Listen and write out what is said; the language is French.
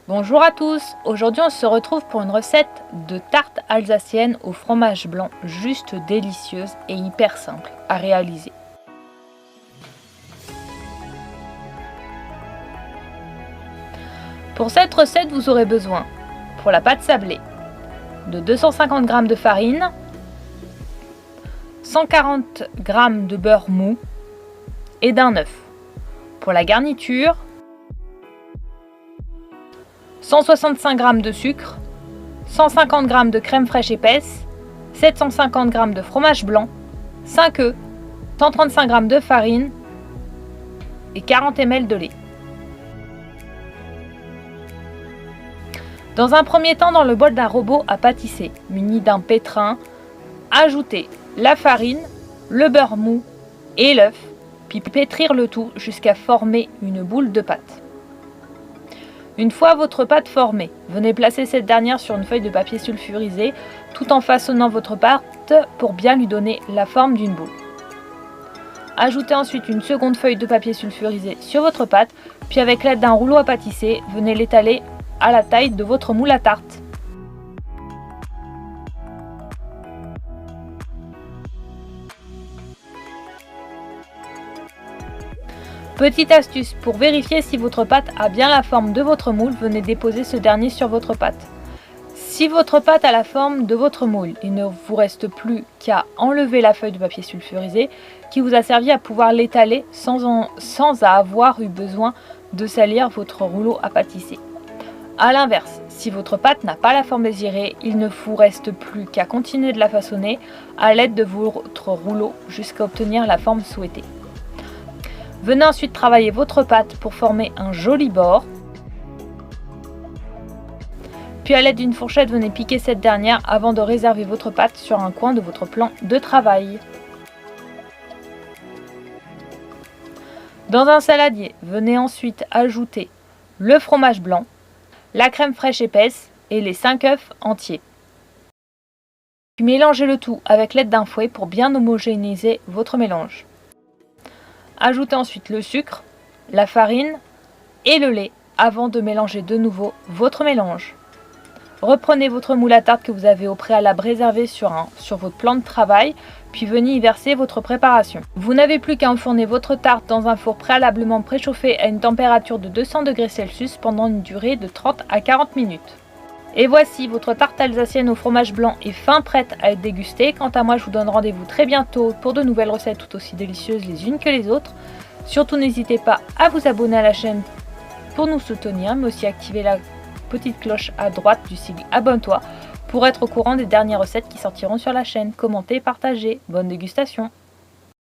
Bonjour à tous, aujourd'hui on se retrouve pour une recette de tarte alsacienne au fromage blanc juste délicieuse et hyper simple à réaliser. Pour cette recette vous aurez besoin, pour la pâte sablée, de 250 g de farine, 140 g de beurre mou et d'un œuf. Pour la garniture, 165 g de sucre, 150 g de crème fraîche épaisse, 750 g de fromage blanc, 5 œufs, 135 g de farine et 40 ml de lait. Dans un premier temps, dans le bol d'un robot à pâtisser, muni d'un pétrin, ajoutez la farine, le beurre mou et l'œuf, puis pétrir le tout jusqu'à former une boule de pâte. Une fois votre pâte formée, venez placer cette dernière sur une feuille de papier sulfurisé tout en façonnant votre pâte pour bien lui donner la forme d'une boule. Ajoutez ensuite une seconde feuille de papier sulfurisé sur votre pâte, puis avec l'aide d'un rouleau à pâtisser, venez l'étaler à la taille de votre moule à tarte. Petite astuce, pour vérifier si votre pâte a bien la forme de votre moule, venez déposer ce dernier sur votre pâte. Si votre pâte a la forme de votre moule, il ne vous reste plus qu'à enlever la feuille de papier sulfurisé qui vous a servi à pouvoir l'étaler sans avoir eu besoin de salir votre rouleau à pâtisser. A l'inverse, si votre pâte n'a pas la forme désirée, il ne vous reste plus qu'à continuer de la façonner à l'aide de votre rouleau jusqu'à obtenir la forme souhaitée. Venez ensuite travailler votre pâte pour former un joli bord. Puis à l'aide d'une fourchette, venez piquer cette dernière avant de réserver votre pâte sur un coin de votre plan de travail. Dans un saladier, venez ensuite ajouter le fromage blanc, la crème fraîche épaisse et les 5 œufs entiers. Puis mélangez le tout avec l'aide d'un fouet pour bien homogénéiser votre mélange. Ajoutez ensuite le sucre, la farine et le lait avant de mélanger de nouveau votre mélange. Reprenez votre moule à tarte que vous avez au préalable réservé sur votre plan de travail, puis venez y verser votre préparation. Vous n'avez plus qu'à enfourner votre tarte dans un four préalablement préchauffé à une température de 200 degrés Celsius pendant une durée de 30 à 40 minutes. Et voici, votre tarte alsacienne au fromage blanc est fin prête à être dégustée. Quant à moi, je vous donne rendez-vous très bientôt pour de nouvelles recettes tout aussi délicieuses les unes que les autres. Surtout, n'hésitez pas à vous abonner à la chaîne pour nous soutenir, mais aussi activer la petite cloche à droite du sigle Abonne-toi pour être au courant des dernières recettes qui sortiront sur la chaîne. Commentez, partagez, bonne dégustation!